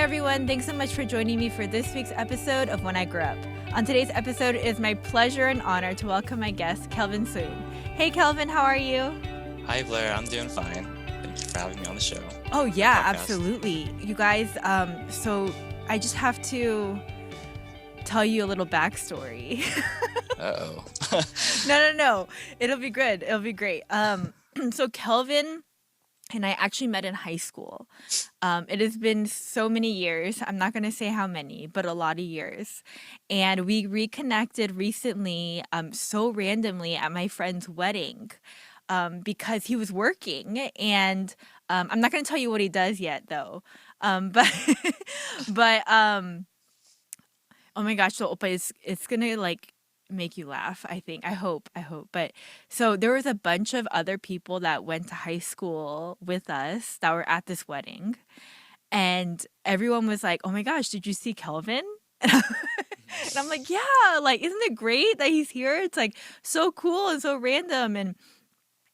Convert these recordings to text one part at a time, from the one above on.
everyone. Thanks so much for joining me for this week's episode of When I Grew Up. On today's episode, it is my pleasure and honor to welcome my guest, Kelvin Suen. Hey, Kelvin, how are you? Hi, Blair. I'm doing fine. Thank you for having me on the show. Oh, yeah, Podcast. absolutely. You guys, so I just have to tell you a little backstory. Uh-oh. No. It'll be good. It'll be great. So Kelvin and I actually met in high school. It has been so many years. I'm not going to say how many, but a lot of years. And we reconnected recently, so randomly at my friend's wedding, because he was working. And I'm not going to tell you what he does yet, though. But oh my gosh, so Oppa, it's going to like make you laugh, I think. I hope. But so there was a bunch of other people that went to high school with us that were at this wedding. And everyone was like, oh my gosh, did you see Kelvin? And I'm like, yeah, like, isn't it great that he's here? It's like so cool and so random. And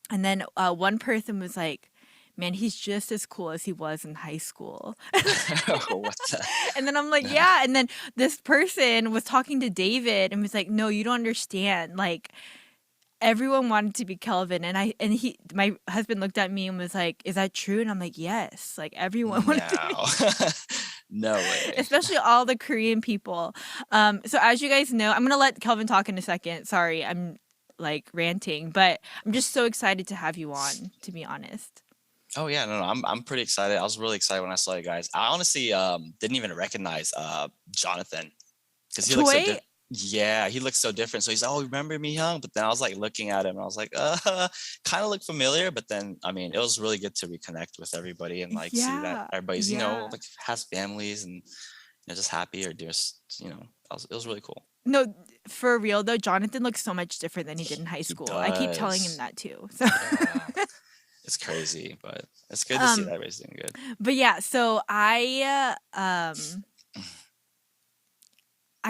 then one person was like, man, he's just as cool as he was in high school. What the? And then I'm like, yeah. And then this person was talking to David and was like, no, you don't understand. Like, everyone wanted to be Kelvin. And my husband looked at me and was like, is that true? And I'm like, yes. Like, everyone wanted to be. No way. Especially all the Korean people. So as you guys know, I'm going to let Kelvin talk in a second. Sorry, I'm like ranting, but I'm just so excited to have you on, to be honest. Oh yeah, no, I'm pretty excited. I was really excited when I saw you guys. I honestly didn't even recognize Jonathan because he looks so different. Yeah, he looks so different. So he's like, oh, remember me, Young? But then I was like looking at him and I was like, kind of look familiar. But then, I mean, it was really good to reconnect with everybody and like see that everybody's, you know, like has families and just happy or just, it was really cool. No, for real though, Jonathan looks so much different than he did in high school. I keep telling him that too. So. Yeah. It's crazy, but it's good to see that everybody's doing good. But yeah, so I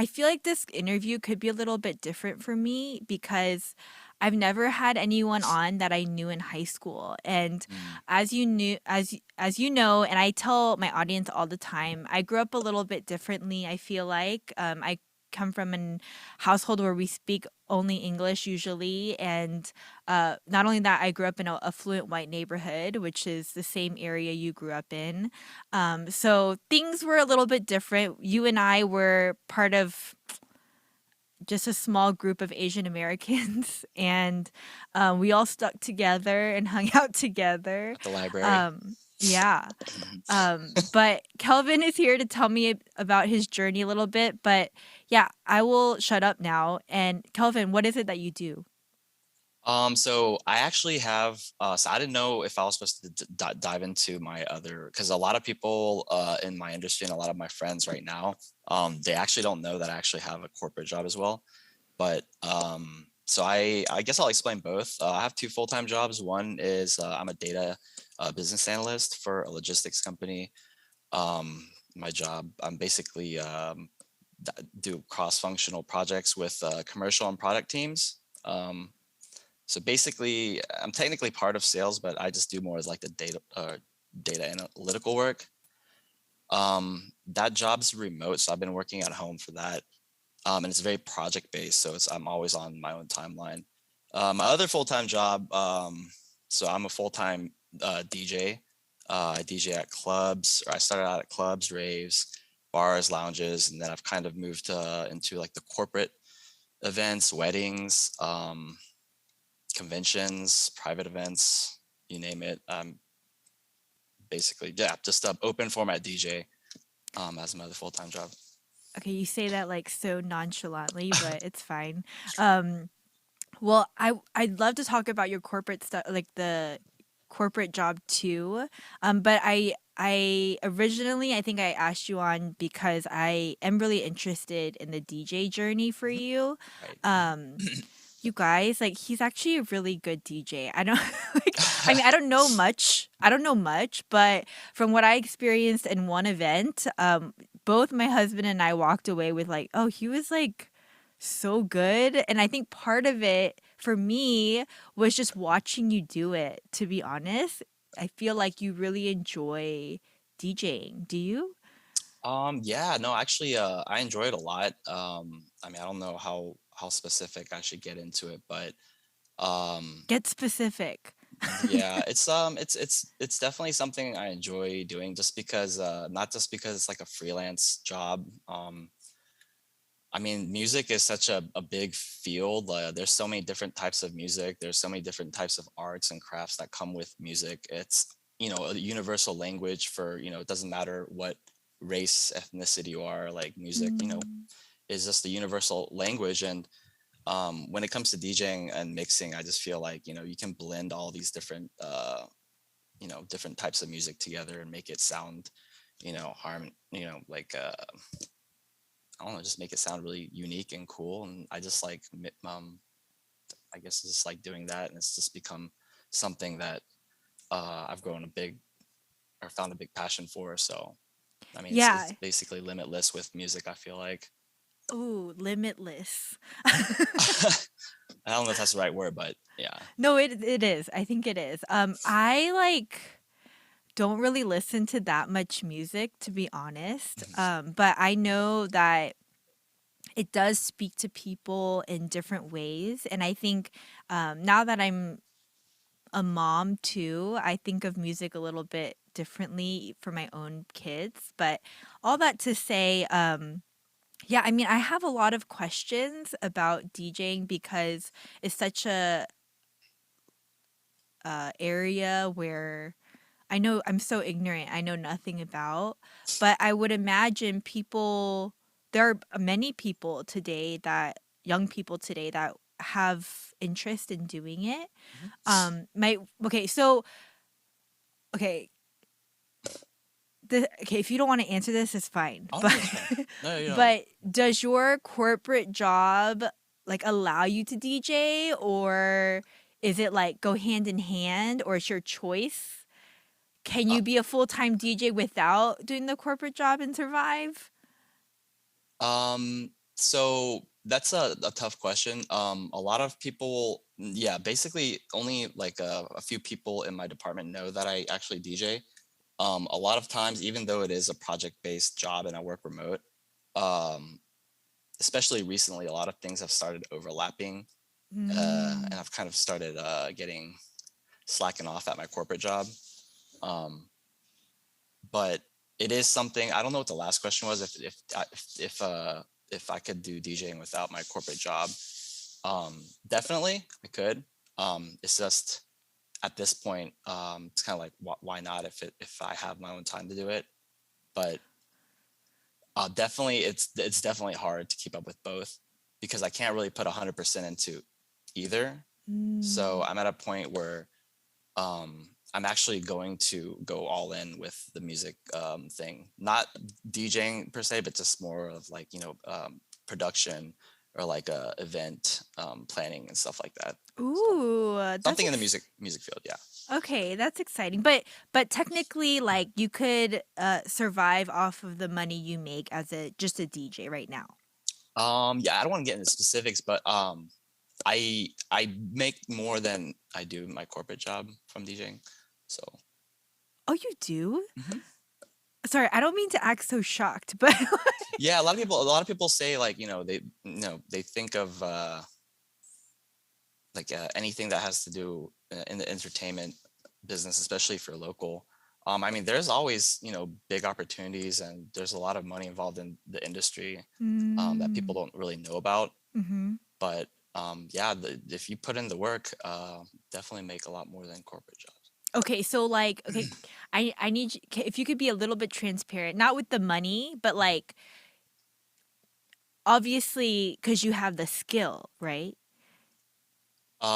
feel like this interview could be a little bit different for me because I've never had anyone on that I knew in high school. And as you know, and I tell my audience all the time, I grew up a little bit differently. I feel like I come from a household where we speak only English usually, and not only that, I grew up in a affluent white neighborhood, which is the same area you grew up in. So things were a little bit different. You and I were part of just a small group of Asian Americans, and we all stuck together and hung out together at the library. Yeah. But Kelvin is here to tell me about his journey a little bit. But yeah, I will shut up now. And Kelvin, what is it that you do? So I actually have, so I didn't know if I was supposed to dive into my other, because a lot of people in my industry and a lot of my friends right now, they actually don't know that I actually have a corporate job as well. But so I guess I'll explain both. I have two full-time jobs. One is I'm a data business analyst for a logistics company. My job, I'm basically do cross-functional projects with commercial and product teams. So basically, I'm technically part of sales, but I just do more as like the data analytical work. That job's remote, so I've been working at home for that. And it's very project-based, so I'm always on my own timeline. My other full-time job, so I'm a full-time DJ. I DJ at clubs, or I started out at clubs, raves, bars, lounges, and then I've kind of moved into like the corporate events, weddings, conventions, private events, you name it. Basically, yeah, just open format DJ as my other full-time job. Okay, you say that like so nonchalantly, but it's fine. Well, I'd love to talk about your corporate stuff, like the corporate job too. But I originally, I think I asked you on because I am really interested in the DJ journey for you. Right. You guys, like, he's actually a really good DJ. I don't I don't know much, but from what I experienced in one event, both my husband and I walked away with like, oh, he was like so good. And I think part of it for me was just watching you do it, to be honest. I feel like you really enjoy DJing. Do you? Yeah, no, actually, I enjoy it a lot. I mean, I don't know how specific I should get into it, but um, Get specific. yeah, it's definitely something I enjoy doing just because not just because it's like a freelance job. I mean, music is such a big field. There's so many different types of music. There's so many different types of arts and crafts that come with music. It's, you know, a universal language for, you know, it doesn't matter what race, ethnicity you are, like music, you know, Mm. is just a universal language. And when it comes to DJing and mixing, I just feel like, you know, you can blend all these different, you know, different types of music together and make it sound, you know, you know, like, I don't know, just make it sound really unique and cool. And I just like, I guess it's just like doing that, and it's just become something that I've grown a big or found a big passion for. So I mean, it's Yeah. basically limitless with music. I feel like Ooh, limitless. I don't know if that's the right word, but yeah. No, it is. I think it is. I like don't really listen to that much music, to be honest. But I know that it does speak to people in different ways, and I think now that I'm a mom too, I think of music a little bit differently for my own kids. But all that to say, yeah, I mean, I have a lot of questions about DJing because it's such a area where I know I'm so ignorant. I know nothing about, but I would imagine people there are many people today that young people today that have interest in doing it. Mhm. My okay, so okay, okay, if you don't want to answer this, it's fine. Oh But no, it's fine. No, you know. but does your corporate job like allow you to DJ, or is it like go hand in hand, or it's your choice? Can Uh, you be a full-time DJ without doing the corporate job and survive? so that's a tough question. A lot of people, yeah, basically only like a few people in my department know that I actually DJ. A lot of times, even though it is a project-based job and I work remote, um, especially recently, a lot of things have started overlapping, and Mm. I've kind of started getting slacking off at my corporate job. Um, but it is something. I don't know what the last question was. If I could do DJing without my corporate job, definitely I could. It's just at this point, it's kind of like why not if I have my own time to do it. But definitely, it's definitely hard to keep up with both because I can't really put 100% into either. So Mm. I'm at a point where I'm actually going to go all in with the music thing, not DJing per se, but just more of like, you know, production or like event planning and stuff like that. So Ooh, something in the music field, yeah. okay, that's exciting. But technically like you could survive off of the money you make as a just a DJ right now. Yeah, I don't want to get into specifics, but I make more than I do my corporate job from DJing. So Oh, you do? mhm. Sorry, I don't mean to act so shocked, but Yeah, a lot of people say like, you know, they think of like anything that has to do in the entertainment business, especially for local. I mean, there's always, you know, big opportunities and there's a lot of money involved in the industry that people mm, don't really know about. mhm. But yeah, if you put in the work, definitely make a lot more than corporate Okay, so like, okay, jobs. I need you, if you could be a little bit transparent, not with the money, but like obviously because you have the skill, right?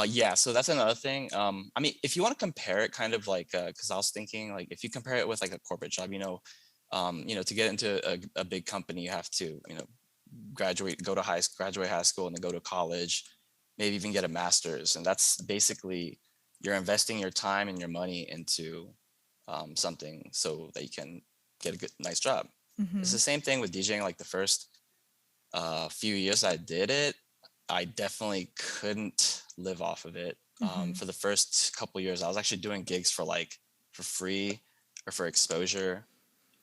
Yeah, so that's another thing. I mean, if you want to compare it, kind of like, because I was thinking, like, if you compare it with like a corporate job, you know, to get into a big company, you have to, you know, graduate high school, and then go to college, maybe even get a master's, and that's basically you're investing your time and your money into something so that you can get a nice job. It's Mm-hmm. the same thing with DJing. Like the first few years I did it, I definitely couldn't live off of it. Mm-hmm. For the first couple years, I was actually doing gigs for free or for exposure.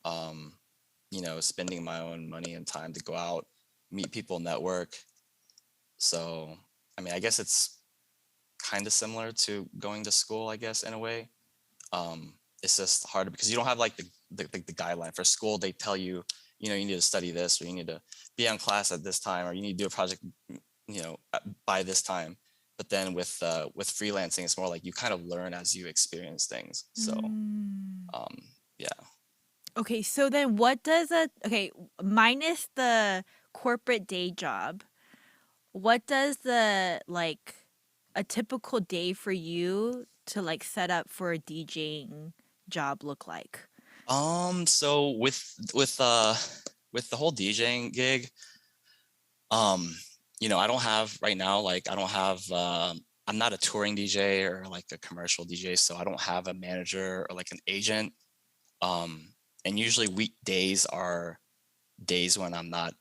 Um, spending my own money and time to go out, meet people, network. So, I mean, I guess it's kind of similar to going to school, I guess, in a way. It's just harder because you don't have like the guideline for school. They tell you, you need to study this, or you need to be on class at this time, or you need to do a project, by this time. But then with freelancing, it's more like you kind of learn as you experience things. So, Mm. um, yeah. Okay, so then what does a okay, minus the corporate day job, what does the like a typical day for you to like set up for a DJing job look like? So with the whole DJing gig, um, I don't have right now, like I don't have I'm not a touring DJ or like a commercial DJ, so I don't have a manager or like an agent. Um, and usually weekdays are days when I'm not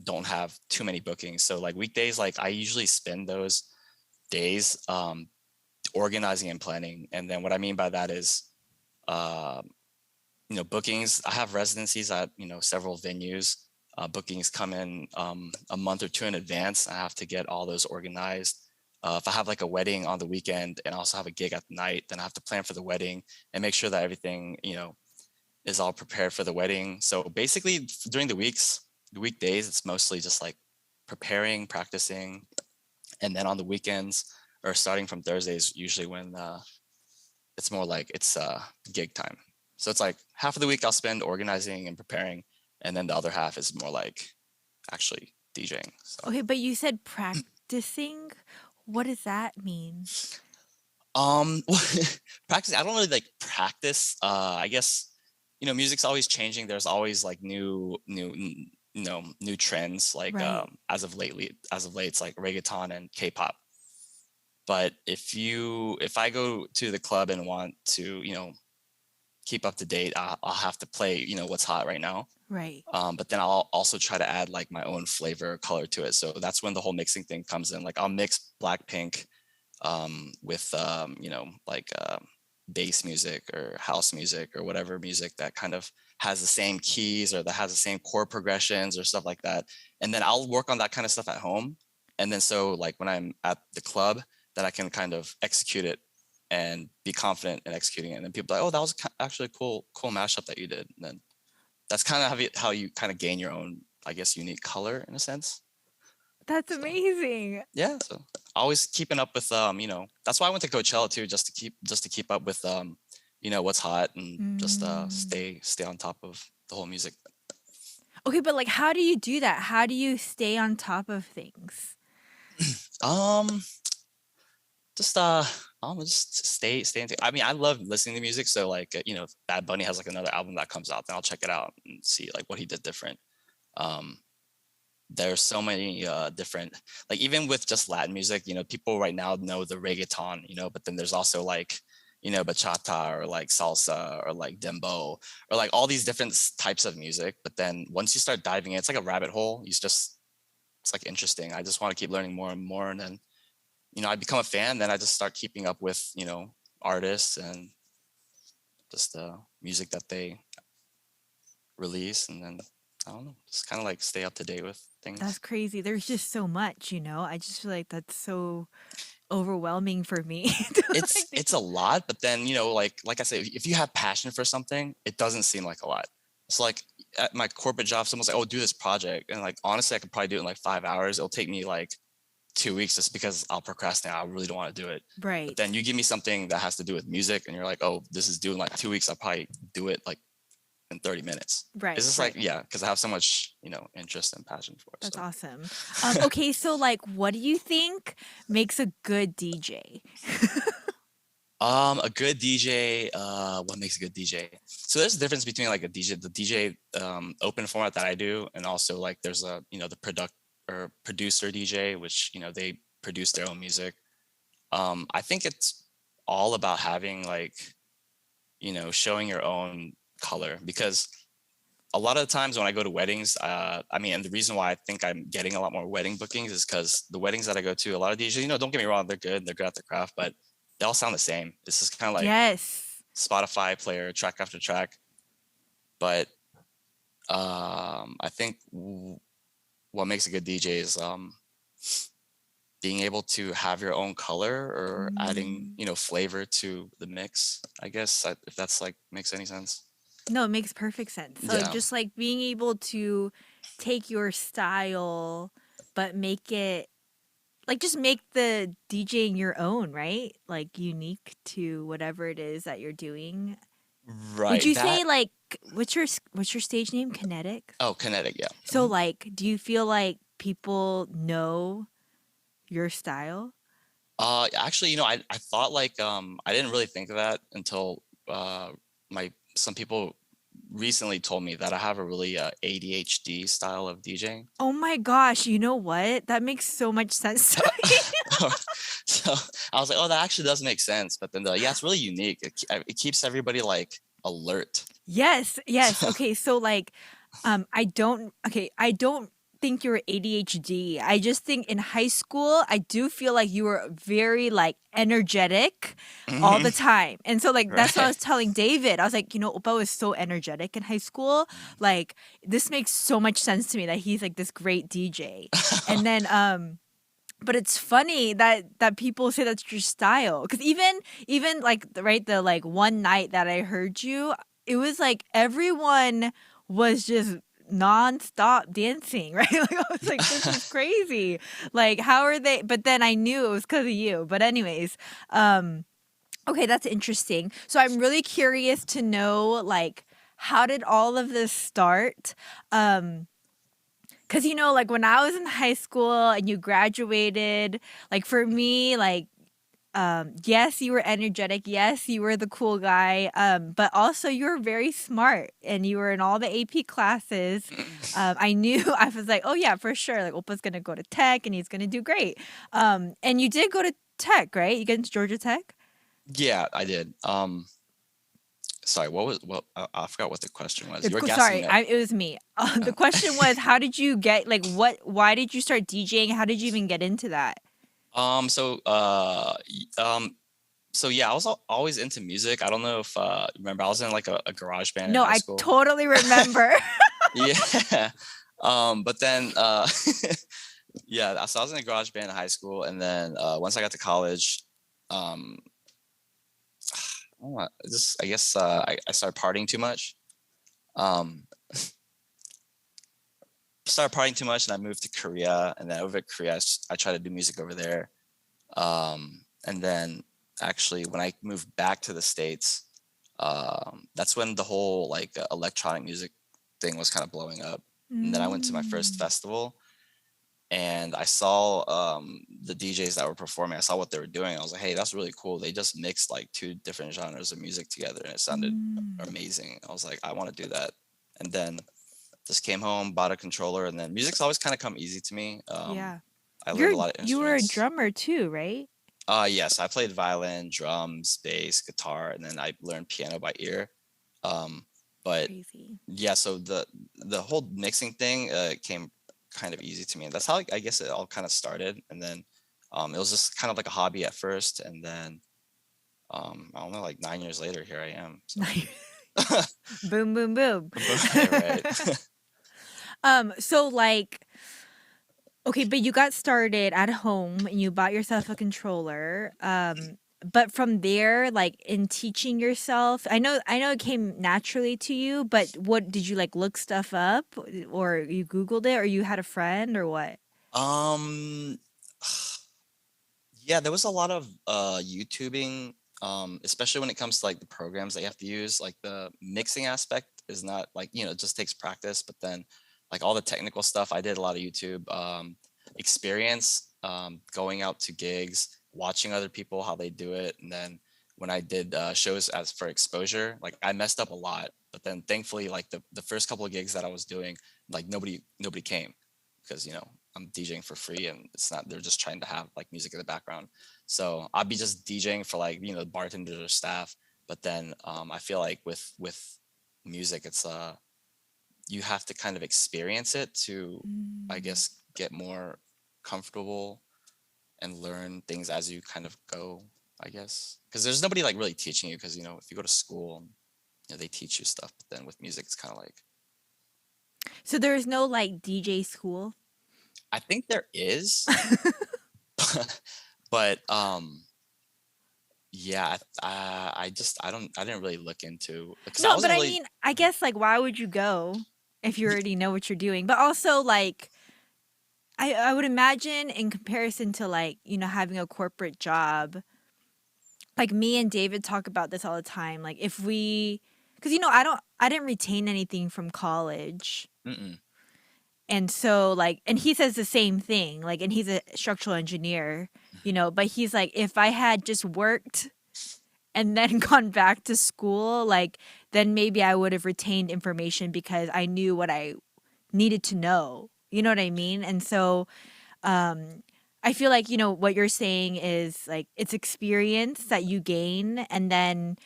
don't have too many bookings. So like weekdays, like I usually spend those days organizing and planning. And then what I mean by that is uh, bookings. I have residencies at several venues. Bookings come in a month or two in advance. I have to get all those organized. If I have like a wedding on the weekend and I also have a gig at night, then I have to plan for the wedding and make sure that everything is all prepared for the wedding. So basically, during the weekdays, it's mostly just like preparing, practicing, and then on the weekends or starting from Thursdays, usually when it's more like it's gig time. So it's like half of the week I'll spend organizing and preparing, and then the other half is more like actually DJing. So Okay, but you said practicing. What does that mean? um practice. I don't really like practice. I guess music's always changing. There's always like new trends. Like Right. as of late, it's like reggaeton and K-pop. But if I go to the club and want to keep up to date, I'll have to play what's hot right now. Right. But then I'll also try to add like my own flavor or color to it. So that's when the whole mixing thing comes in. Like I'll mix Blackpink with like bass music or house music or whatever music that kind of has the same keys or that has the same chord progressions or stuff like that. And then I'll work on that kind of stuff at home. And then so like when I'm at the club, that I can kind of execute it and be confident in executing it. And then people are like, oh, that was actually a cool mashup that you did. And then that's kind of how you kind of gain your own, I guess, unique color in a sense. That's So amazing. yeah, so always keeping up with that's why I went to Coachella too, just to keep up with what's hot and just Mm. stay on top of the whole music. Okay, but like how do you do that? How do you stay on top of things? Um just just stay in I mean, I love listening to music, so like if Bad Bunny has like another album that comes out, then I'll check it out and see like what he did different. Um there's so many different, like even with just Latin music, people right now know the reggaeton, but then there's also like bachata or like salsa or like dembo or like all these different types of music. But then once you start diving in, it's like a rabbit hole. It's like interesting. I just want to keep learning more and more, and then I become a fan. Then I just start keeping up with artists and just music that they release, and then I don't know, just kind of like stay up to date with That's things. crazy. There's just so much, you know? I just feel like that's so overwhelming for me to like It's a think. lot, but then like I said, if you have passion for something, it doesn't seem like a lot. It's like at my corporate job, someone's like, oh, do this project, and like honestly I could probably do it in like 5 hours. It'll take me like 2 weeks just because I'll procrastinate. I really don't want to do it. But then Right. you give me something that has to do with music and you're like, oh, this is due in like 2 weeks, I'll probably do it like in 30 minutes. It's Right, just like, right. yeah, because I have so much interest and passion for it. That's So awesome. Okay, so like what do you think makes a good DJ? A good DJ, what makes a good DJ? So there's a difference between like the DJ open format that I do, and also like there's the producer DJ, which they produce their own music. I think it's all about having like showing your own color, because a lot of the times when I go to weddings, I mean, and the reason why I think I'm getting a lot more wedding bookings is because the weddings that I go to, a lot of DJs, don't get me wrong, they're good at their craft, but they all sound the same. It's just kind of like Yes. Spotify player track after track. But I think what makes a good DJ is being able to have your own color or adding, Mm. flavor to the mix. I guess if that's like makes any sense. No, it makes perfect sense. So Yeah. just like being able to take your style, but make it like just make the DJing your own, right? Like unique to whatever it is that you're doing. Would Right. you That. say like what's your stage name? Kinetics? Oh, kinetic. Yeah. So like do you feel like people know your style? Actually, I thought like I didn't really think of that until my some people recently told me that I have a really ADHD style of DJing. Oh my gosh, you know what? That makes so much sense to me. So I was like, oh, that actually does make sense. But then yeah, it's really unique. It keeps everybody like alert. Yes, yes. So, Okay, so like I don't think you're ADHD. I just think in high school I do feel like you were very like energetic all mhm, the time. And so like that's what I right. was telling David. I was like, Oppa was so energetic in high school. Like this makes so much sense to me that he's like this great DJ. And then but it's funny that people say that's your style because even like right the like one night that I heard you, it was like everyone was just nonstop dancing, right? Like I was like, this is crazy. Like how are they? But then I knew it was because of you. But anyways, um, okay, that's interesting. So I'm really curious to know like how did all of this start? Um, Cause like when I was in high school and you graduated, like for me, like yes, you were energetic, yes, you were the cool guy, but also you were very smart and you were in all the AP classes. I knew I was like, oh yeah, for sure, like Oppa's gonna go to tech and he's gonna do great. And you did go to tech, right? You get into Georgia Tech? Yeah, I did. Sorry, I forgot what the question was. You were guessing Sorry, it. it was me. The Uh, question was, how did you get like why did you start DJing? How did you even get into that? um, so so yeah, I was always into music. I don't know if remember I was in like a garage band in No, high I school. totally remember. Yeah. But then yeah, so I was in a garage band in high school, and then once I got to college, um I don't know, I guess I started partying too much. Um Started partying too much and I moved to Korea, and then over at Korea I tried to do music over there. And then actually when I moved back to the States, that's when the whole like electronic music thing was kind of blowing up. And then I went to my first Mm. festival and I saw the DJs that were performing. I saw what they were doing. I was like, hey, that's really cool. They just mixed like two different genres of music together and it sounded Mm. amazing. I was like, I want to do that. And then just came home, bought a controller, and then music's always kind of come easy to me. Yeah. I learned a lot of You were a instruments. drummer too, right? Yes, I played violin, drums, bass, guitar, and then I learned piano by ear. Um, but Crazy. yeah, so the whole mixing thing came kind of easy to me, and that's how I guess it all kind of started. And then it was just kind of like a hobby at first, and then I don't know, like 9 years later, here I am. So Boom, boom, boom. right, right. So like, okay, but you got started at home and you bought yourself a controller. But from there, like in teaching yourself, I know it came naturally to you, but what did you like look stuff up or you Googled it or you had a friend or what? um, yeah, there was a lot of YouTubing, especially when it comes to like the programs that you have to use. Like the mixing aspect is not like, it just takes practice, but then like all the technical stuff, I did a lot of YouTube experience, going out to gigs, watching other people how they do it. And then when I did shows as for exposure, like I messed up a lot, but then thankfully like the first couple of gigs that I was doing, like nobody came because I'm DJing for free and it's not, they're just trying to have like music in the background. So I'd be just DJing for like, bartenders or staff. But then I feel like with music, it's you have to kind of experience it to, I Mm. guess, get more comfortable and learn things as you kind of go, I guess. Because there's nobody like really teaching you because if you go to school, they teach you stuff, but then with music, it's kind of like So there's no like DJ school? I think there is, but yeah, I didn't really look into because I No, but wasn't I really. mean, I guess like why would you go if you already know what you're doing? But also like I would imagine in comparison to like, having a corporate job, like me and David talk about this all the time. Like if we cuz I didn't retain anything from college. Mm-mm. And so like and he says the same thing. Like and he's a structural engineer, but he's like if I had just worked and then gone back to school, like then maybe I would have retained information because I knew what I needed to know. You know what I mean? And so I feel like, what you're saying is like it's experience that you gain and then,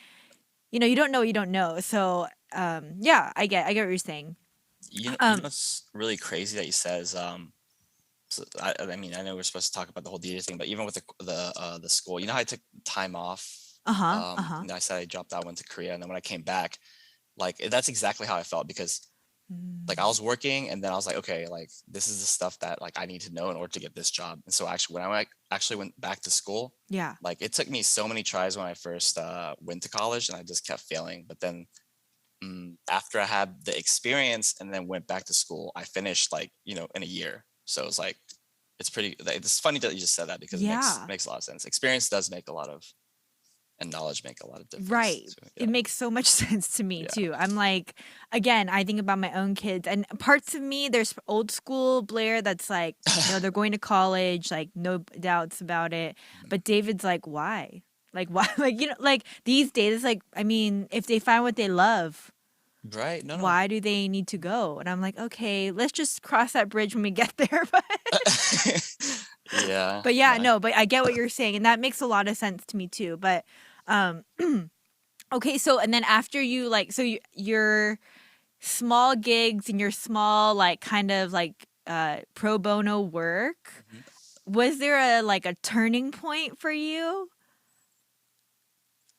you don't know what you don't know. So yeah, I get what you're saying. You know Um what's really crazy that you said is so I mean I know we're supposed to talk about the whole DJ thing, but even with the school, you know how I took time off. uh-huh, uh-huh. I said I dropped out, went to Korea, and then when I came back, like that's exactly how I felt because like I Mm, was working and then I was like, okay, like this is the stuff that like I need to know in order to get this job. And so actually when actually went back to school, yeah. like it took me so many tries when I first went to college and I just kept failing. But then after I had the experience and then went back to school, I finished like, in a year. So it's like it's funny that you just said that because it makes Yeah. makes a lot of sense. Experience does make a lot of and knowledge make a lot of difference. Right. So, It makes so much sense to me yeah. too. I'm like, again, I think about my own kids and parts of me, there's old school Blair that's like, no, they're going to college, like no doubts about it. But David's like, why? Like why like like these days it's like, I mean, if they find what they love, Right. No, no. why do they need to go? And I'm like, okay, let's just cross that bridge when we get there. Yeah. But yeah, No. no, but I get what you're saying and that makes a lot of sense to me too. But um okay, so and then after you like so your small gigs and your small like kind of like pro bono work, Mhm. was there a like a turning point for you?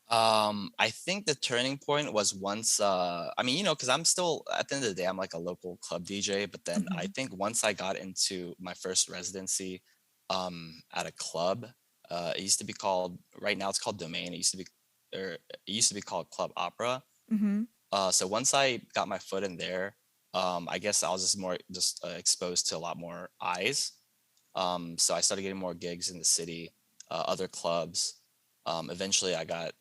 I think the turning point was once I mean, because I'm still at the end of the day, I'm like a local club DJ, but then I Mhm. think once I got into my first residency at a club, it used to be called right now it's called Domain. It used to be called Club Opera. Mhm. So once I got my foot in there, I guess I was just more just exposed to a lot more eyes. So I started getting more gigs in the city, other clubs. Eventually, I got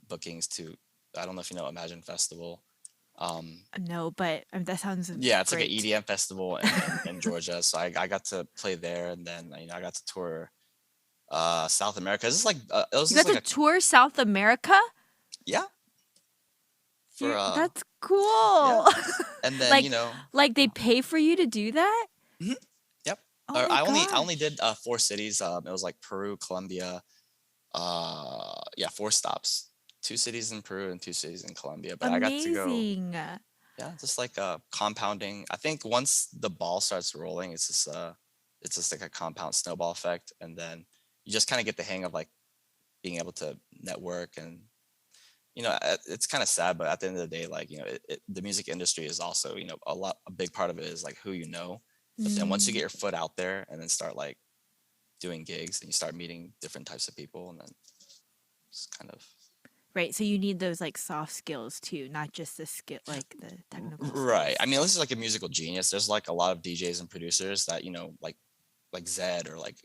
bookings to. I don't know if you know Imagine Festival. Um, No, but that sounds yeah, it's like an great. EDM festival in Georgia. So I got to play there, and then I got to tour South America. It was You just got like to a tour South America? yeah for That's yeah, cool. and then like like they pay for you to do that? mhm, yep. Oh Or my I only did gosh. 4 cities. It was like Peru, Colombia, yeah, 4 stops, 2 cities in Peru and 2 cities in Colombia, but I got to go, Amazing. yeah, just like compounding. I think once the ball starts rolling, it's just like a compound snowball effect, and then you just kind of get the hang of like being able to network. And it's kind of sad, but at the end of the day, like the music industry is also a big part of it is like who you know. But then once you get Mm. your foot out there and then start like doing gigs and you start meeting different types of people, and then it's kind of Right, so you need those like soft skills too, not just the skill like the technical right. I skills. mean, this is like a musical genius. There's like a lot of DJs and producers that like Zed or like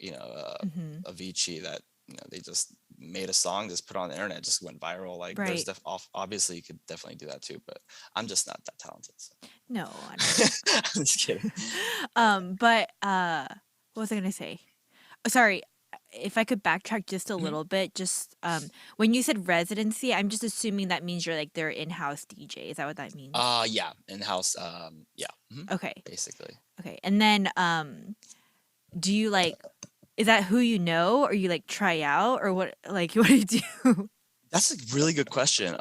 Mhm. Avicii that they just made a song, just put it on the internet, just went viral. Like there's Right. obviously you could definitely do that too, but I'm just not that talented. So. No, I don't think I'm just kidding. But but what was I gonna say? Oh, sorry, if I could backtrack just a yeah. Mhm. little bit, just when you said residency, I'm just assuming that means you're like their in-house DJ. Is that what that means? Yeah, in house. Yeah, Okay. basically. Okay. And then do you like is that who you know or you like try out or what like what do you do? That's a really good question.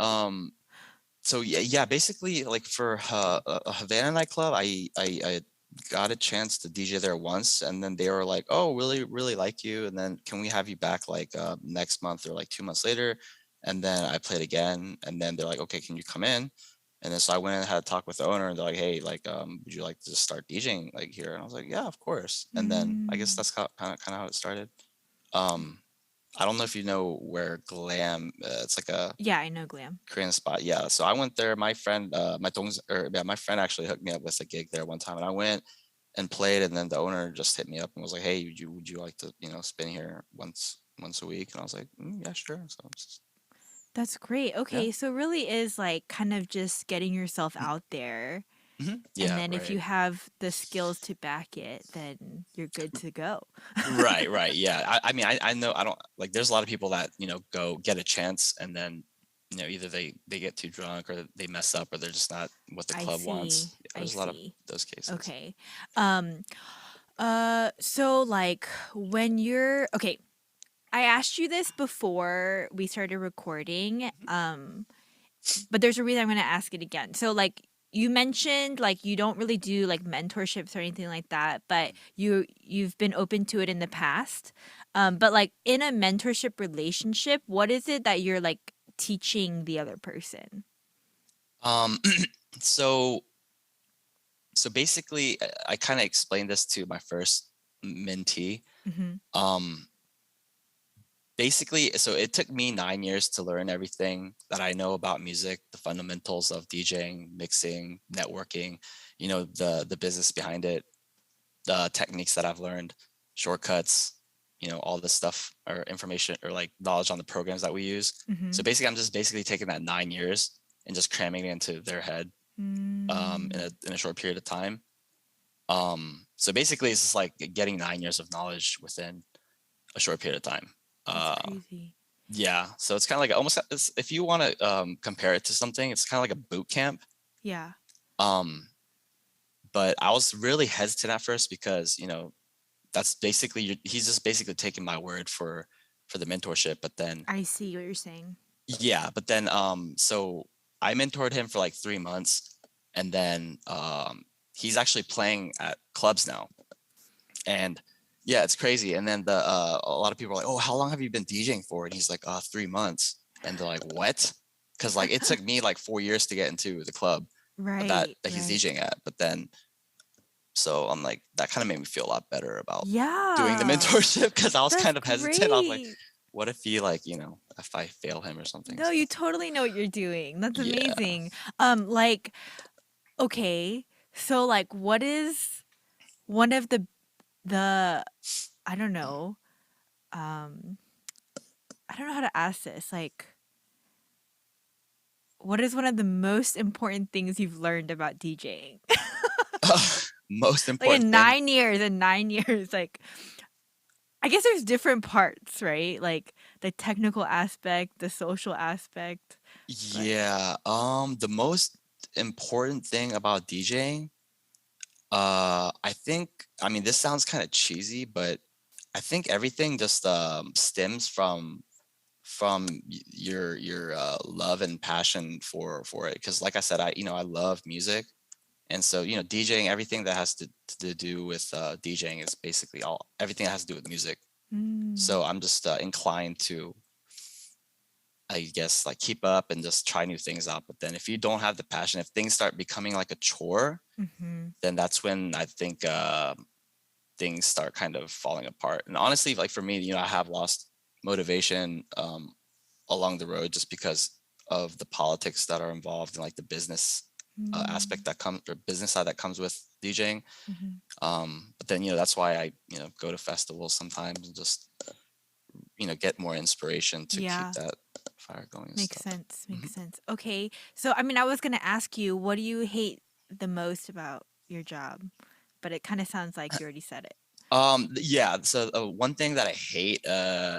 So yeah, basically like for a Havana nightclub, I got a chance to DJ there once, and then they were like, "Oh, really, really like you, and then can we have you back like next month or like 2 months later?" And then I played again, and then they're like, "Okay, can you come in?" And then so I went and had a talk with the owner, and they're like, "Hey, like, would you like to just start DJing like here?" And I was like, "Yeah, of course." And then I guess Mm. that's kind of how it started. Um, I don't know if you know where Glam. It's like a Yeah, I know glam. Korean spot. Yeah. So I went there. My friend, my friend actually hooked me up with a gig there one time, and I went and played. And then the owner just hit me up and was like, "Hey, would you like to spin here once a week?" And I was like, "Yeah, sure." So That's great. yeah. Okay, so it really is like kind of just getting yourself out there. And Yeah. then if Right. you have the skills to back it, then you're good to go. Right. Right. Yeah. I mean, I know I don't like. There's a lot of people that go get a chance, and then either they get too drunk, or they mess up, or they're just not what the I club see. wants. Yeah, I there's a lot of see. those cases. Okay. Um so like when you're okay, I asked you this before we started recording. But there's a reason I'm going to ask it again. So like you mentioned like you don't really do like mentorships or anything like that, but you've been open to it in the past. But like in a mentorship relationship, what is it that you're like teaching the other person? Um, so basically, I kind of explained this to my first mentee. Mhm. Um, Basically, so it took me 9 years to learn everything that I know about music, the fundamentals of DJing, mixing, networking, the business behind it, the techniques that I've learned, shortcuts, all this stuff or information or like knowledge on the programs that we use. So Mhm. basically, I'm just basically taking that 9 years and just cramming it into their head Mm, in a short period of time. So basically, it's just like getting 9 years of knowledge within a short period of time. that's Uh, crazy. yeah, so it's kind of like almost if you want to compare it to something, it's kind of like a boot camp. Yeah, Um, but I was really hesitant at first because that's basically he's just basically taking my word for the mentorship. But then I see what you're saying. yeah, but then so I mentored him for like 3 months, and then he's actually playing at clubs now. And yeah, it's crazy. And then a lot of people are like, "Oh, how long have you been DJing for?" And he's like, 3 months." And they're like, "What?" Because like it took me like 4 years to get into the club that Right, he's right. DJing at. But then so I'm like, that kind of made me feel a lot better about doing the Yeah, mentorship because I was that's kind of hesitant. I was like, great. what if he like, if I fail him or something? No, So you totally know what you're doing. That's yeah. amazing. Like, okay, so like, what is one of the I don't know, um, I don't know how to ask this. Like, what is one of the most important things you've learned about DJing? Most Like important thing. in 9 years, like I guess there's different parts, right? Like the technical aspect, the social aspect, but Yeah. The most important thing about DJing, I think, I mean, this sounds kind of cheesy, but I think everything just stems from your love and passion for it. Because like I said, I love music, and so DJing, everything that has to do with DJing is basically all everything that has to do with music. mm, So I'm just inclined to, I guess, like keep up and just try new things out. But then if you don't have the passion, if things start becoming like a chore, mhm, then that's when I think things start kind of falling apart. And honestly, like for me, I have lost motivation along the road just because of the politics that are involved and like the business aspect mm, that comes or business side that comes with DJing. mhm. But then that's why I go to festivals sometimes and just get more inspiration to keep Yeah, that fire going and makes stuff. sense. Mhm. Makes sense. Okay, so I mean, I was gonna ask you, what do you hate the most about your job? But it kind of sounds like you already said it. Yeah. So one thing that I hate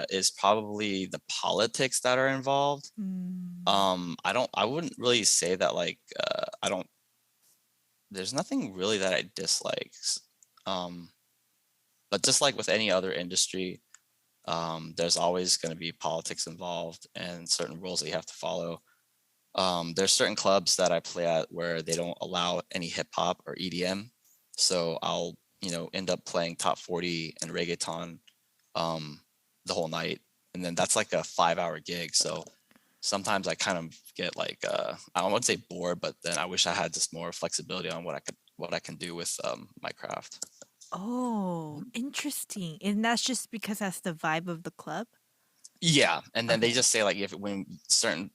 is probably the politics that are involved. Mm, I wouldn't really say that like I don't. There's nothing really that I dislike. Um, but just like with any other industry, there's always going to be politics involved and certain rules that you have to follow. There's certain clubs that I play at where they don't allow any hip hop or EDM, so I'll end up playing top 40 and reggaeton um, the whole night, and then that's like a 5-hour gig. So sometimes I kind of get like I don't want to say bored, but then I wish I had just more flexibility on what I can do with my craft. Oh, interesting. And that's just because that's the vibe of the club? Yeah, and then they Okay. just say like if when certain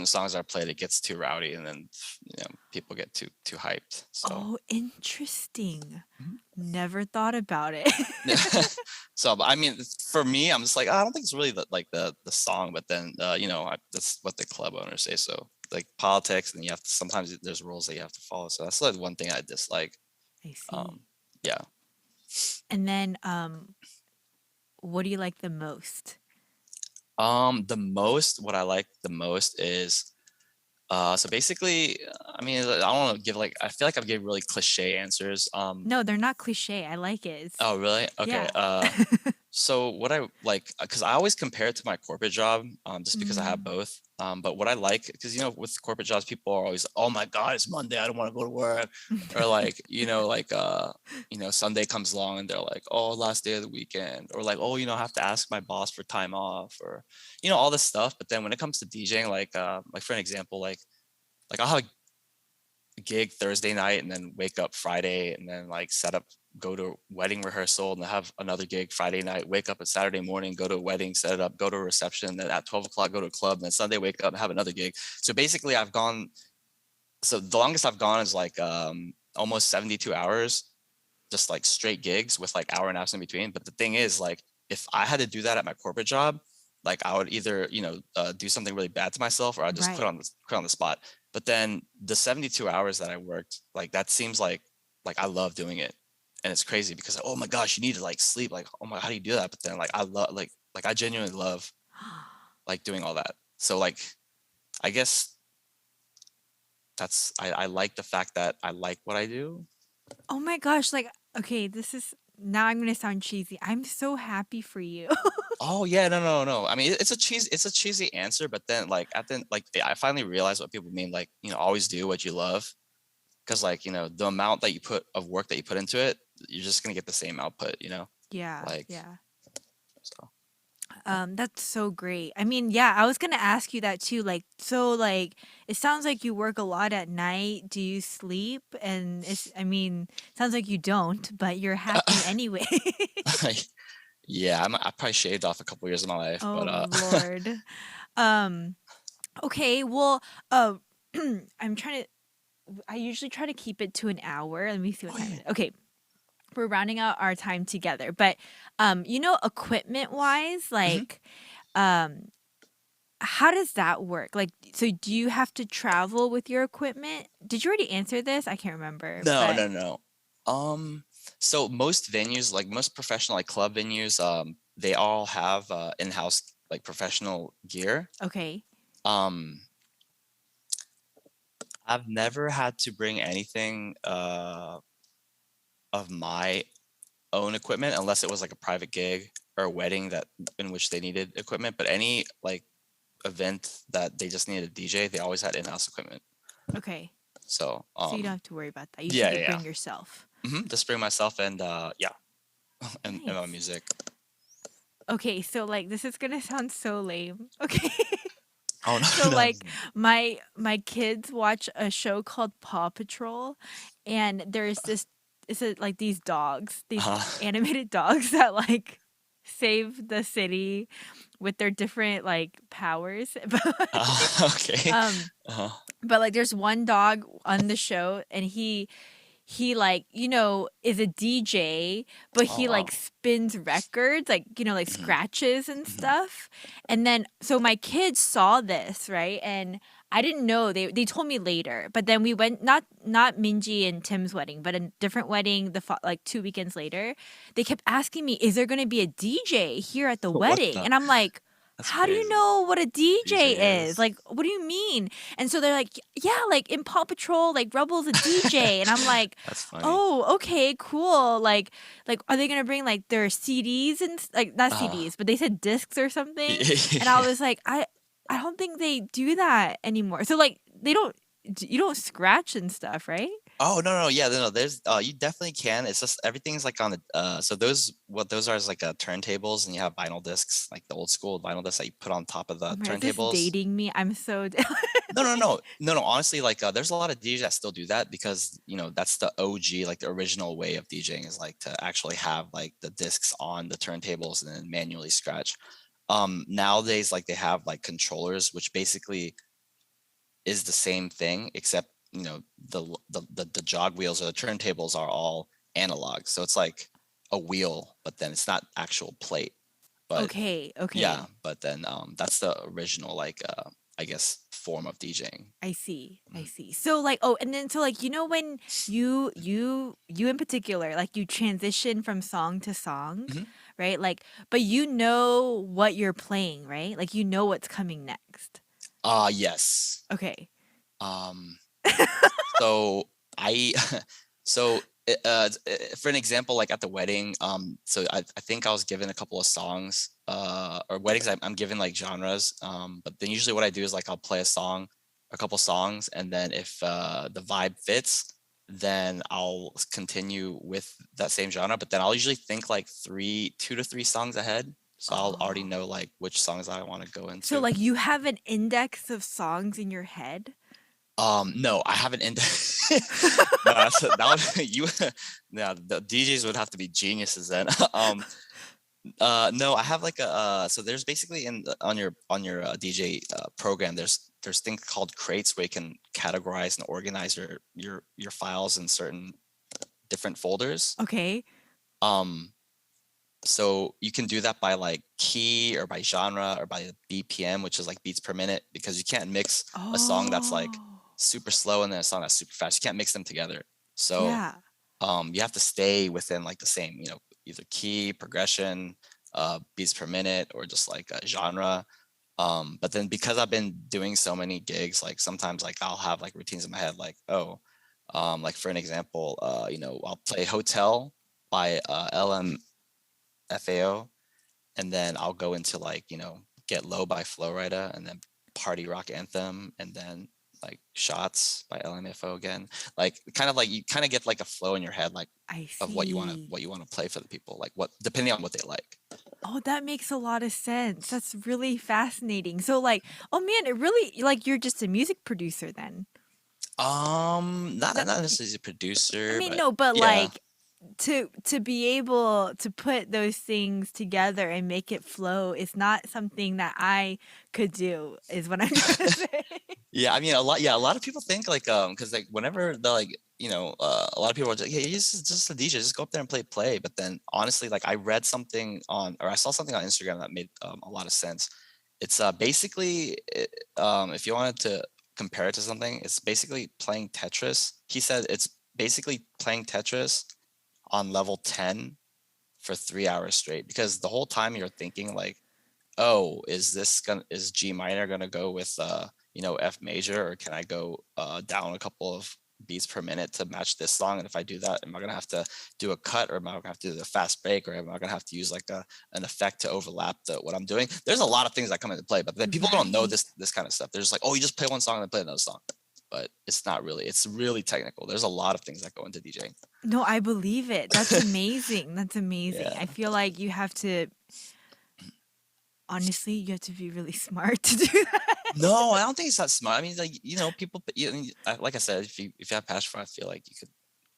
songs are played, it gets too rowdy, and then people get too hyped. So Oh, interesting. mhm. Never thought about it. So but I mean, for me, I'm just like I don't think it's really like the song, but then that's what the club owners say. So like politics, and you have to sometimes there's rules that you have to follow. So that's like one thing I dislike. I see. Um, yeah. And then what do you like the most? What I like the most is so basically, I mean, I don't want to give like I feel like I've given really cliche answers. No, they're not cliche. I like it. Oh really? Okay. Yeah. So what I like, because I always compare it to my corporate job, just because I have Mm. both. But what I like, because with corporate jobs, people are always, oh my God, it's Monday, I don't want to go to work, or like, Sunday comes along and they're like, oh, last day of the weekend, or like, oh, I have to ask my boss for time off, or all this stuff. But then when it comes to DJing, like for an example, like I'll have a gig Thursday night and then wake up Friday and then like go to wedding rehearsal and have another gig Friday night, wake up on Saturday morning, go to a wedding, set it up, go to a reception, then at 12 o'clock, go to a club, and then Sunday, wake up and have another gig. So basically so the longest I've gone is like almost 72 hours, just like straight gigs with like hour and a half in between. But the thing is, like, if I had to do that at my corporate job, like I would either do something really bad to myself, or I'd just Right. quit on the spot. But then the 72 hours that I worked, like that seems like I love doing it, and it's crazy because oh my gosh, you need to like sleep, like oh my, how do you do that? But then like I love like I genuinely love like doing all that. So like I guess I like the fact that I like what I do. Oh my gosh, like okay, this is now I'm gonna sound cheesy. I'm so happy for you. Oh yeah, no. I mean, it's a cheesy answer, but then like at the like I finally realized what people mean. Like always do what you love, because like the amount that you put of work that you put into it, you're just gonna get the same output. Yeah, Like yeah. so. That's so great. I mean, yeah, I was gonna ask you that too. Like, so like it sounds like you work a lot at night. Do you sleep? And I mean, sounds like you don't, but you're happy anyway. Yeah, I probably shaved off a couple years of my life, Oh but Lord. Um, okay, well, I'm trying to I usually try to keep it to an hour. Let me see what oh time yeah. it is. Okay, we're rounding out our time together. But equipment wise, Mhm. like um how does that work? Like, so do you have to travel with your equipment? Did you already answer this? I can't remember, No, but no, no. So most venues, like most professional like club venues, they all have in-house like professional gear. okay. Um, I've never had to bring anything of my own equipment unless it was like a private gig or a wedding that in which they needed equipment. But any like event that they just needed a DJ, they always had in-house equipment. Okay. So So you don't have to worry about that. You just yeah, need to yeah, bring yourself. just bring myself and yeah, and my Nice. music. Okay, so like this is gonna sound so lame. Okay. Oh So no, no. like my kids watch a show called Paw Patrol, and there's this it's like these dogs, these Uh, animated dogs that like save the city with their different like powers. okay. um Uh, but like there's one dog on the show, and he like is a DJ, but oh he like wow. spins records, like like Hmm. scratches and Hmm. stuff. And then so my kids saw this, right? And I didn't know, they told me later, but then we went, not Minji and Tim's wedding, but a different wedding like 2 weekends later. They kept asking me, is there going to be a DJ here at the What wedding? the? And I'm like, That's how do you crazy. know what a DJ DJ is? is. Like, what do you mean? And so they're like, yeah, like in Paw Patrol, like Rubble's a DJ. And I'm like, That's funny. oh, okay, cool. Like, are they gonna bring like their CDs and like not Uh, CDs, but they said discs or something? And I yeah. was like, I don't think they do that anymore. So like, you don't scratch and stuff, right? Oh no, no, yeah, no, there's you definitely can. It's just everything's like on the so those are is like turntables, and you have vinyl discs, like the old school vinyl discs that you put on top of Oh the my, is this turntables. dating me? I'm so No, no, no, no, no. Honestly, like there's a lot of DJs that still do that because that's the OG, like the original way of DJing is like to actually have like the discs on the turntables and then manually scratch. Nowadays, like they have like controllers, which basically is the same thing, except the jog wheels or the turntables are all analog. So it's like a wheel, but then it's not actual plate. But Okay, yeah, okay. but then that's the original like I guess form of DJing. I see. I Mhm. see. So like, oh, and then so like, when you in particular, like you transition from song to song, Mhm. right? Like, but you know what you're playing, right? Like you know what's coming next. Yes. Okay. Um so I so for an example, like at the wedding, so I think I was given a couple of songs, or weddings I'm given like genres, but then usually what I do is like I'll play a couple songs, and then if the vibe fits, then I'll continue with that same genre, but then I'll usually think like 2 to 3 songs ahead, so I'll already Oh. know like which songs I want to go So into. like you have an index of songs in your head? No, I haven't. No, that would you. Yeah, the DJs would have to be geniuses then. No, I have like so there's basically on your DJ program, there's things called crates where you can categorize and organize your files in certain different folders. Okay. Um, so you can do that by like key or by genre or by BPM, which is like beats per minute, because you can't mix a song that's like Oh. super slow and then a song that's super fast. You can't mix them together. So Yeah. you have to stay within like the same, either key, progression, beats per minute, or just like a genre. But then because I've been doing so many gigs, like sometimes like I'll have like routines in my head, like, oh, like for an example, I'll play Hotel by LMFAO, and then I'll go into like, Get Low by Flowrider, and then Party Rock Anthem, and then like Shots by LMFO again. Like kind of like you kind of get like a flow in your head, like I of see. what you want to play for the people, like what depending on what they like. Oh, that makes a lot of sense. That's really fascinating. So like, oh man, it really like you're just a music producer then. Not No, not necessarily a I producer, mean but no, but yeah. like to be able to put those things together and make it flow is not something that I could do, is what I'm trying to say. Yeah, I mean a lot of people think like because like whenever they're like a lot of people are like, yeah, he's just a DJ, just go up there and play. But then honestly, like I read something on or I saw something on Instagram that made a lot of sense. It's basically if you wanted to compare it to something, it's basically playing Tetris. He said it's basically playing Tetris on level 10 for 3 hours straight, because the whole time you're thinking like, oh, is G minor gonna go with F major, or can I go down a couple of beats per minute to match this song? And if I do that, am I gonna have to do a cut, or am I gonna have to do the fast break, or am I gonna have to use like an effect to overlap what I'm doing? There's a lot of things that come into play, but then people don't know Right. this kind of stuff. They're just like, oh, you just play one song and then play another song. But it's not really. It's really technical. There's a lot of things that go into DJing. No, I believe it. That's amazing. That's amazing. I Yeah. feel like you have to honestly, you have to be really smart to do that. No, I don't think it's that smart. I mean, like people. Like I said, if you have passion for it, I feel like you could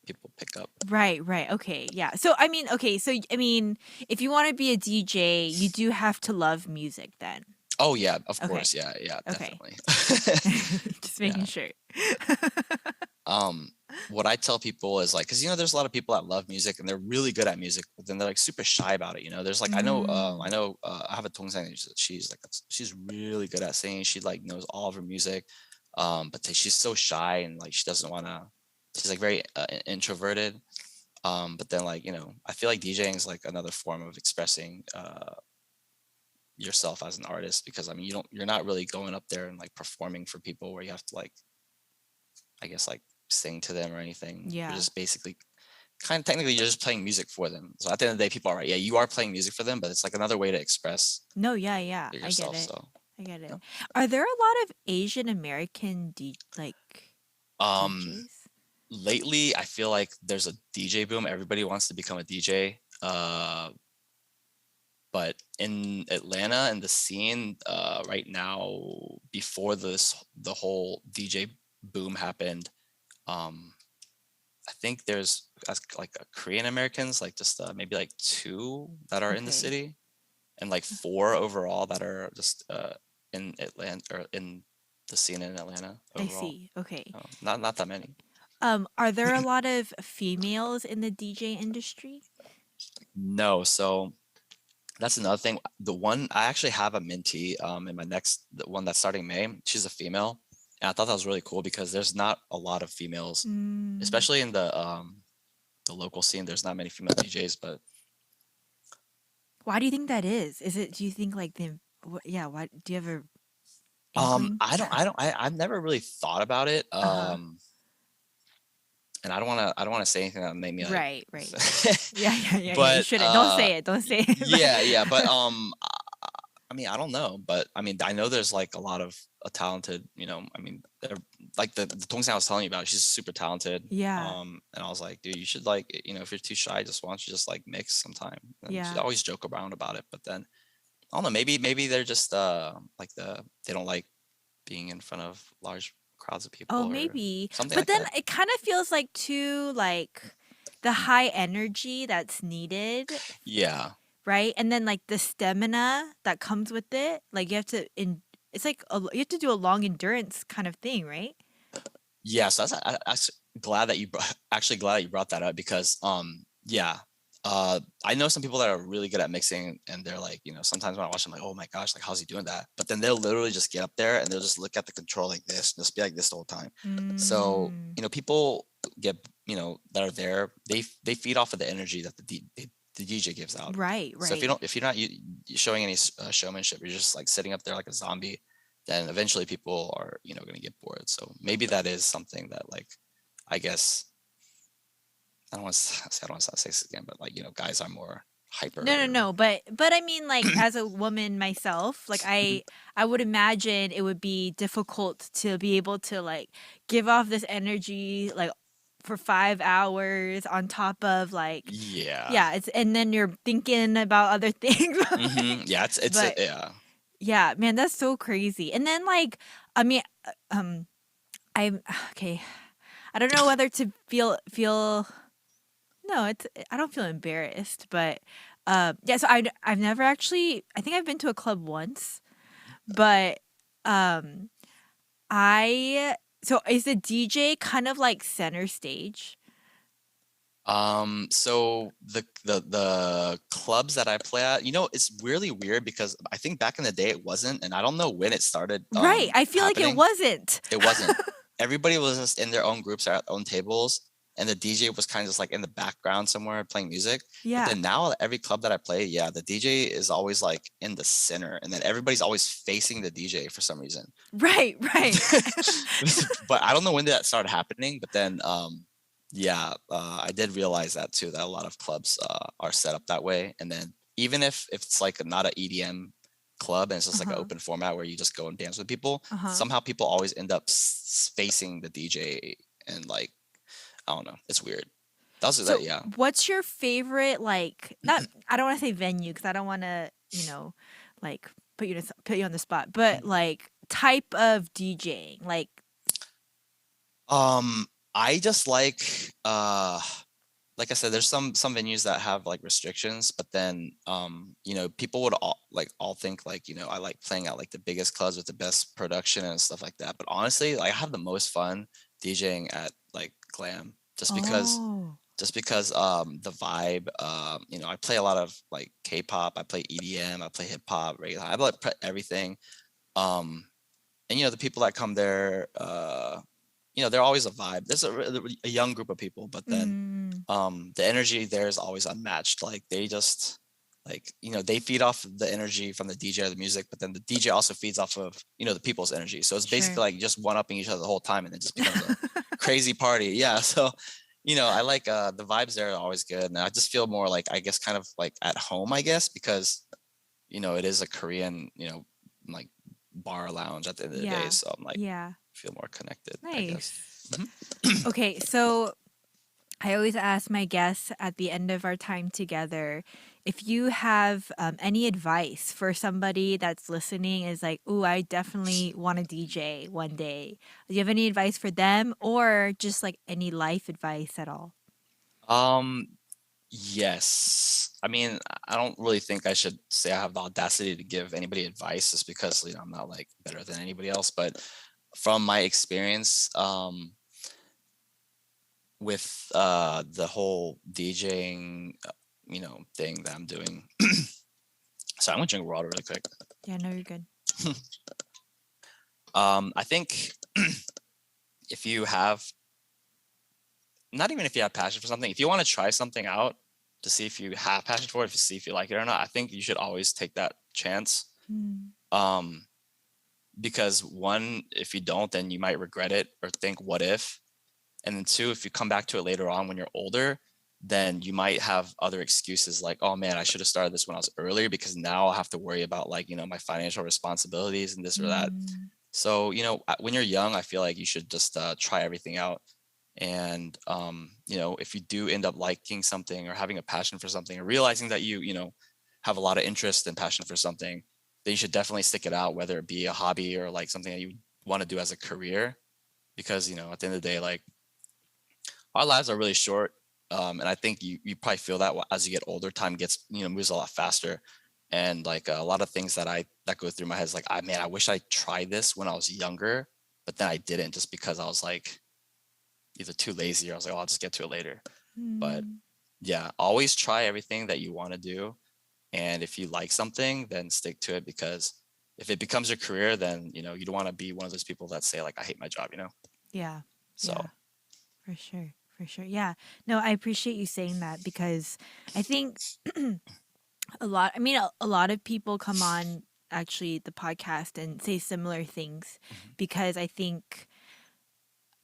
people pick up. Right, right. Okay, yeah. So I mean, okay, so I mean, if you want to be a DJ, you do have to love music then. Oh yeah, of Okay. course, yeah, yeah, Okay. definitely. Just making Yeah. sure. Um, what I tell people is like, because there's a lot of people that love music and they're really good at music, but then they're like super shy about it. There's like Mm. I have a 동생. She's really good at singing. She like knows all of her music, but she's so shy and like she doesn't want to. She's like very introverted. But then like I feel like DJing is like another form of expressing yourself as an artist, because I mean you're not really going up there and like performing for people where you have to like, I guess, like sing to them or anything. You're Yeah. just basically kind of technically you're just playing music for them. So at the end of the day, people are right. Yeah, you are playing music for them, but it's like another way to express No, yeah, yeah. I get yourself. it. So I get it. yeah. Are there a lot of Asian American like Um, DJs? lately I feel like there's a DJ boom. Everybody wants to become a DJ. But in Atlanta and the scene right now, before the whole DJ boom happened, um, I think there's like Korean Americans, like just maybe like two that are in the Okay. city, and like four overall that are just in Atlanta or in the scene in Atlanta I overall. see. Okay. Not that many. Are there a lot of females in the DJ industry? No, so that's another thing. The one I actually have a mentee in my next the one that's starting May. She's a female, and I thought that was really cool because there's not a lot of females, Mm, especially in the local scene. There's not many female DJs, but why do you think that is? Is it, do you think like yeah, why do you have a inkling? I've never really thought about it. Uh-huh. And I don't want to say anything that made me like, Right, right. Yeah, yeah, yeah, yeah. You but shouldn't. Don't say it. Don't say it. But yeah, but I mean, I don't know, but I mean, I know there's like a lot of a talented, I mean, they're like the Tongsan I was telling you about, she's super talented. yeah, And I was like, dude, you should like, if you're too shy, just why don't you just like mix sometime? And she'd yeah. always joke around about it, but then I don't know, maybe they're just like they don't like being in front of large crowds of Oh, people or maybe. something But like then that. it kind of feels like too like the high energy that's needed, Yeah. right? And then like the stamina that comes with it. Like you have to it's like you have to do a long endurance kind of thing, right? Yeah, so I'm glad that actually glad that you brought that up because yeah, I know some people that are really good at mixing and they're like, sometimes when I watch them like, oh my gosh, like how's he doing that? But then they'll literally just get up there and they'll just look at the control like this, and just be like this the whole time. So, Mm, people get, that are there, they feed off of the energy that the DJ gives out. right, So right. if you're not showing any showmanship, you're just like sitting up there like a zombie, then eventually people are, going to get bored. So maybe that is something that like, I guess I don't want to say this again, but like, guys are more No, no, hyper. no, but I mean like as a woman myself, like I would imagine it would be difficult to be able to like give off this energy like for 5 hours on top of like Yeah. yeah, it's and then you're thinking about other things. Yeah, But yeah. yeah, man, that's so crazy. And then like I mean I'm okay. I don't know whether to feel no, it's I don't feel embarrassed, but yeah, so I've never actually I think I've been to a club once, but um I so is the DJ kind of like center stage? So the clubs that I play at, it's really weird because I think back in the day it wasn't, and I don't know when it started Right. I feel like it happening. wasn't. It wasn't. Everybody was just in their own groups at their own tables, and the DJ was kind of just like in the background somewhere playing music. But Yeah. then now every club that I play, yeah, the DJ is always like in the center, and then everybody's always facing the DJ for some reason. Right, right. But I don't know when that started happening. But then, yeah, I did realize that too. That a lot of clubs are set up that way, and then even if it's like not an EDM club and it's just like an Uh-huh. open format where you just go and dance with people, Uh-huh. somehow people always end up facing the DJ, and like I don't know, it's weird. That's that, So, yeah. what's your favorite like not I don't want to say venue cuz I don't want to, like put you on the spot, but like type of DJing, like Um, I just like I said, there's some venues that have like restrictions, but then people would all think like, I like playing at like the biggest clubs with the best production and stuff like that. But honestly, like I have the most fun DJing at like glam oh. just because the vibe, I play a lot of like K-pop, I play EDM, I play hip hop, regular, I like everything. Um and the people that come there, they're always a vibe. There's a young group of people, but then Mm, the energy there is always unmatched. Like they just like they feed off the energy from the DJ or the music, but then the DJ also feeds off of the people's energy. So it's basically sure. like just one upping each other the whole time, and it just becomes a crazy party. Yeah. So I like the vibes there are always good, and I just feel more like I guess kind of like at home, I guess, because it is a Korean like bar lounge at the end of the day. Yeah. So I'm like Yeah. feel more connected, I guess. Nice. Mhm. Okay, so I always ask my guests at the end of our time together if you have any advice for somebody that's listening is like, "Ooh, I definitely want to DJ one day." Do you have any advice for them or just like any life advice at all? Um, yes. I mean, I don't really think I should say I have the audacity to give anybody advice just because, I'm not like better than anybody else. But from my experience, with the whole DJing, thing that I'm doing. So I'm gonna drink water really quick. Yeah, no, you're good. I think if you have, not even if you have passion for something, if you want to try something out to see if you have passion for it, to see if you like it or not, I think you should always take that chance. Mm, Um, because one, if you don't, then you might regret it or think, what if? And then two, if you come back to it later on when you're older, then you might have other excuses like, oh man, I should have started this when I was earlier because now I'll have to worry about like, my financial responsibilities and this or that. mm, So, when you're young, I feel like you should just try everything out. And, if you do end up liking something or having a passion for something or realizing that you have a lot of interest and passion for something, then you should definitely stick it out, whether it be a hobby or like something that you want to do as a career. Because, at the end of the day, like our lives are really short. And I think you probably feel that as you get older, time gets, moves a lot faster. And like a lot of things that go through my head is like, I wish I tried this when I was younger, but then I didn't just because I was like either too lazy or I was like, oh, I'll just get to it later. But mm. yeah, always try everything that you want to do. And if you like something, then stick to it because if it becomes your career, then, you don't want to be one of those people that say like, I hate my job. Yeah, yeah, So for sure, for sure. Yeah, no, I appreciate you saying that because I think a lot of people come on actually the podcast and say similar things mhm, because I think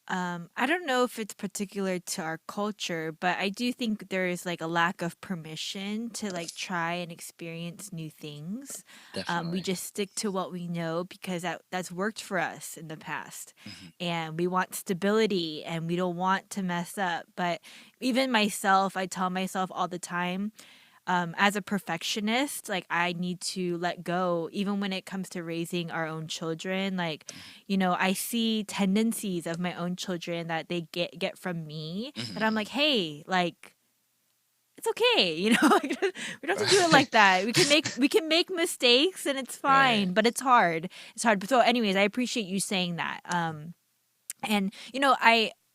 I don't know if it's particular to our culture, but I do think there is like a lack of permission to like try and experience new things. We definitely. just stick to what we know because that's worked for us in the past. Mhm, And we want stability and we don't want to mess up. But even myself, I tell myself all the time, as a perfectionist, like I need to let go, even when it comes to raising our own children. Like, mhm, I see tendencies of my own children that they get from me that I'm mhm. like, hey, like it's okay, like, we don't have to do it Right. like that. We can make mistakes and it's Right. fine, but it's hard. It's hard. But so, anyways, I appreciate you saying that. And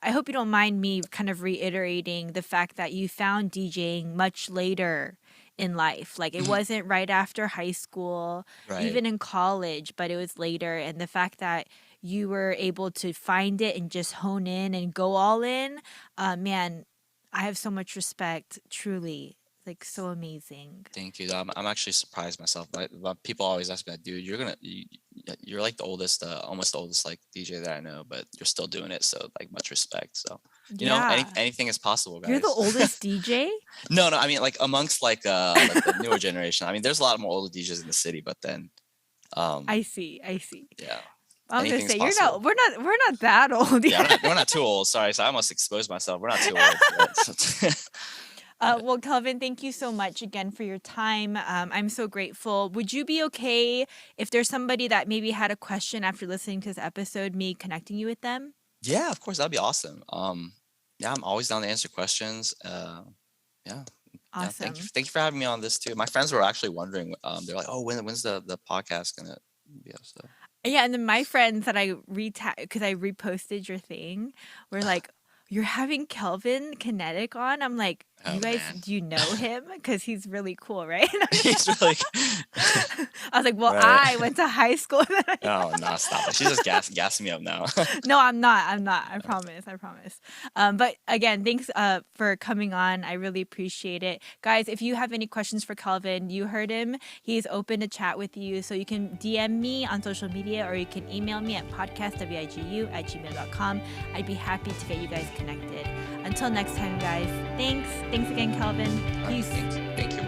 I hope you don't mind me kind of reiterating the fact that you found DJing much later in life. Like it Mhm. wasn't right after high school, Right. even in college, but it was later. And the fact that you were able to find it and just hone in and go all in, man, I have so much respect, truly. Like so amazing. Thank you. I'm actually surprised myself. But people always ask me, like, dude, you're like the oldest, almost the oldest like DJ that I know, but you're still doing it. So like much respect. So Yeah. anything is possible, You're the guys. oldest DJ? No, no. I mean, like amongst like the newer generation. I mean, there's a lot more older DJs in the city, but then um I see. I see. yeah, I'm gonna anything's say possible. we're not that old Yeah, yet. we're not too old. Sorry, so I almost exposed myself. We're not too old. But, but Well, Kelvin, thank you so much again for your time. I'm so grateful. Would you be okay if there's somebody that maybe had a question after listening to this episode, me connecting you with them? yeah, of course, that'd be awesome. Yeah, I'm always down to answer questions. Yeah, yeah. Awesome. Thank you for having me on this too. My friends were actually wondering. They're like, "Oh, when's the podcast gonna be up?" So, Yeah, and then my friends that I because I reposted your thing were like, "You're having Kelvin Kinetic on." I'm like, oh "You guys, man, do you know him? Because he's really cool, right?" he's really I was like, "Well, right. I went to high school." Oh no, stop it. She's just gassing me up now. No, I'm not. I'm not. I promise. I promise. But again, thanks for coming on. I really appreciate it. Guys, if you have any questions for Kelvin, you heard him. He's open to chat with you. So you can DM me on social media or you can email me at podcastwigu@gmail.com. I'd be happy to get you guys connected. Until next time, guys. Thanks. Thanks again, Kelvin. Peace. Thank you.